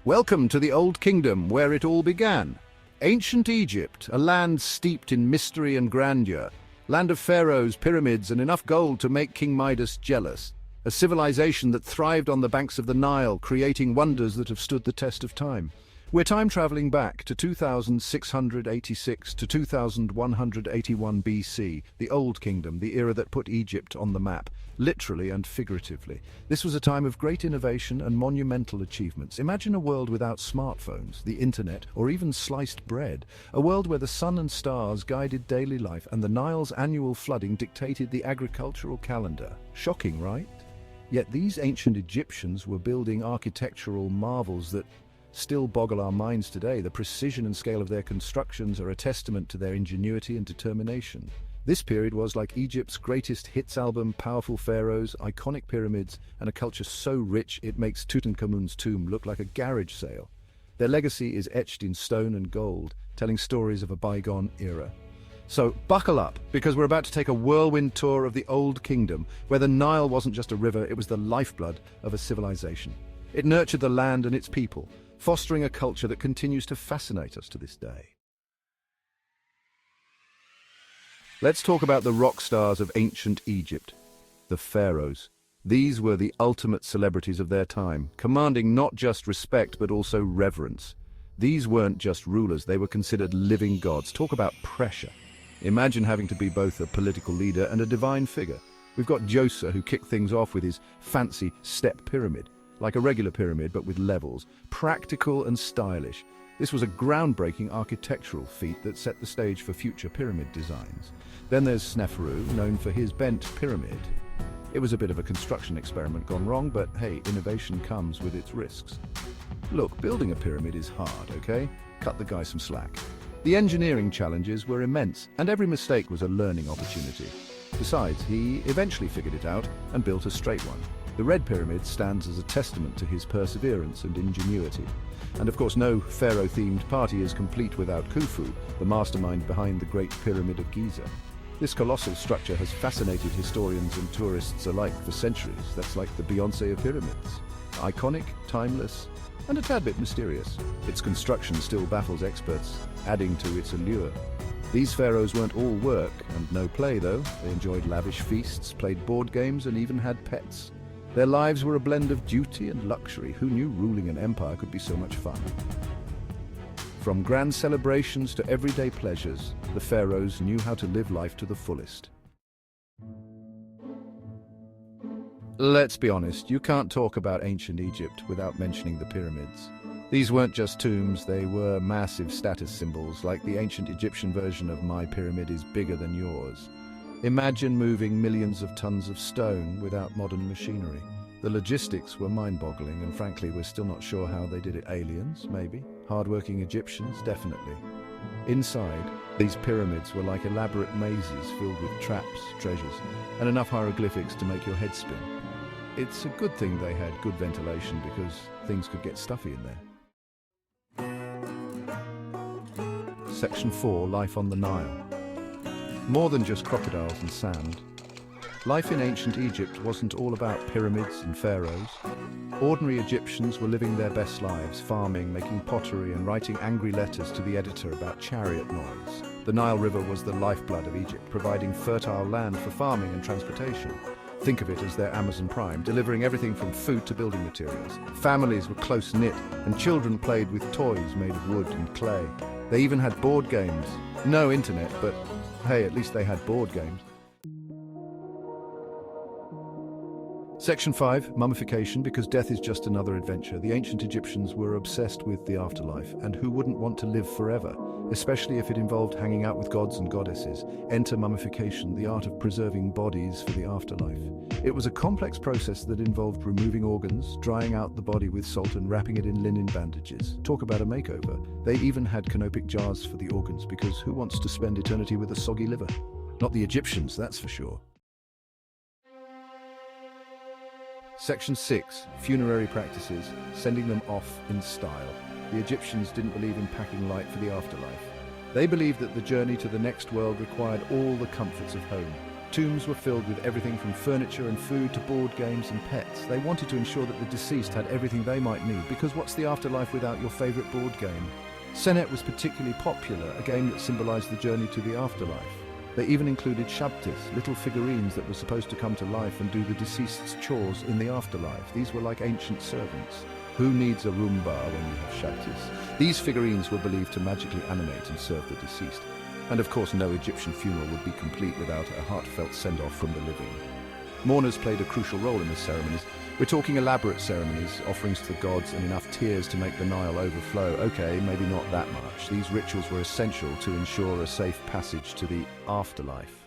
Welcome to the Old Kingdom, where it all began. Ancient Egypt, a land steeped in mystery and grandeur. Land of pharaohs, pyramids, and enough gold to make King Midas jealous. A civilization that thrived on the banks of the Nile, creating wonders that have stood the test of time. We're time-traveling back to 2686 to 2181 BC, the Old Kingdom, the era that put Egypt on the map, literally and figuratively. This was a time of great innovation and monumental achievements. Imagine a world without smartphones, the internet, or even sliced bread. A world where the sun and stars guided daily life and the Nile's annual flooding dictated the agricultural calendar. Shocking, right? Yet these ancient Egyptians were building architectural marvels that still boggle our minds today. The precision and scale of their constructions are a testament to their ingenuity and determination. This period was like Egypt's greatest hits album, powerful pharaohs, iconic pyramids, and a culture so rich it makes Tutankhamun's tomb look like a garage sale. Their legacy is etched in stone and gold, telling stories of a bygone era. So buckle up, because we're about to take a whirlwind tour of the Old Kingdom, where the Nile wasn't just a river, it was the lifeblood of a civilization. It nurtured the land and its people, fostering a culture that continues to fascinate us to this day. Let's talk about the rock stars of ancient Egypt, the pharaohs. These were the ultimate celebrities of their time, commanding not just respect but also reverence. These weren't just rulers, they were considered living gods. Talk about pressure. Imagine having to be both a political leader and a divine figure. We've got Djoser, who kicked things off with his fancy step pyramid, like a regular pyramid but with levels, practical and stylish. This was a groundbreaking architectural feat that set the stage for future pyramid designs. Then there's Sneferu, known for his bent pyramid. It was a bit of a construction experiment gone wrong, but hey, innovation comes with its risks. Look, building a pyramid is hard, okay? Cut the guy some slack. The engineering challenges were immense, and every mistake was a learning opportunity. Besides, he eventually figured it out and built a straight one. The Red Pyramid stands as a testament to his perseverance and ingenuity. And of course, no pharaoh-themed party is complete without Khufu, the mastermind behind the Great Pyramid of Giza. This colossal structure has fascinated historians and tourists alike for centuries. That's like the Beyoncé of pyramids. Iconic, timeless, and a tad bit mysterious. Its construction still baffles experts, adding to its allure. These pharaohs weren't all work and no play, though. They enjoyed lavish feasts, played board games, and even had pets. Their lives were a blend of duty and luxury. Who knew ruling an empire could be so much fun? From grand celebrations to everyday pleasures, the pharaohs knew how to live life to the fullest. Let's be honest, you can't talk about ancient Egypt without mentioning the pyramids. These weren't just tombs, they were massive status symbols, like the ancient Egyptian version of "My pyramid is bigger than yours." Imagine moving millions of tons of stone without modern machinery. The logistics were mind-boggling, and frankly, we're still not sure how they did it. Aliens, maybe? Hard-working Egyptians, definitely. Inside, these pyramids were like elaborate mazes filled with traps, treasures, and enough hieroglyphics to make your head spin. It's a good thing they had good ventilation, because things could get stuffy in there. Section 4, Life on the Nile. More than just crocodiles and sand. Life in ancient Egypt wasn't all about pyramids and pharaohs. Ordinary Egyptians were living their best lives, farming, making pottery, and writing angry letters to the editor about chariot noise. The Nile River was the lifeblood of Egypt, providing fertile land for farming and transportation. Think of it as their Amazon Prime, delivering everything from food to building materials. Families were close-knit, and children played with toys made of wood and clay. They even had board games. No internet, but hey, at least they had board games. Section 5, Mummification, because death is just another adventure. The ancient Egyptians were obsessed with the afterlife, and who wouldn't want to live forever, especially if it involved hanging out with gods and goddesses. Enter mummification, the art of preserving bodies for the afterlife. It was a complex process that involved removing organs, drying out the body with salt and wrapping it in linen bandages. Talk about a makeover. They even had canopic jars for the organs, because who wants to spend eternity with a soggy liver? Not the Egyptians, that's for sure. Section 6, Funerary Practices, sending them off in style. The Egyptians didn't believe in packing light for the afterlife. They believed that the journey to the next world required all the comforts of home. Tombs were filled with everything from furniture and food to board games and pets. They wanted to ensure that the deceased had everything they might need, because what's the afterlife without your favorite board game? Senet was particularly popular, a game that symbolized the journey to the afterlife. They even included shabtis, little figurines that were supposed to come to life and do the deceased's chores in the afterlife. These were like ancient servants. Who needs a Roomba when you have shabtis? These figurines were believed to magically animate and serve the deceased. And of course, no Egyptian funeral would be complete without a heartfelt send-off from the living. Mourners played a crucial role in the ceremonies. We're talking elaborate ceremonies, offerings to the gods, and enough tears to make the Nile overflow. Okay, maybe not that much. These rituals were essential to ensure a safe passage to the afterlife.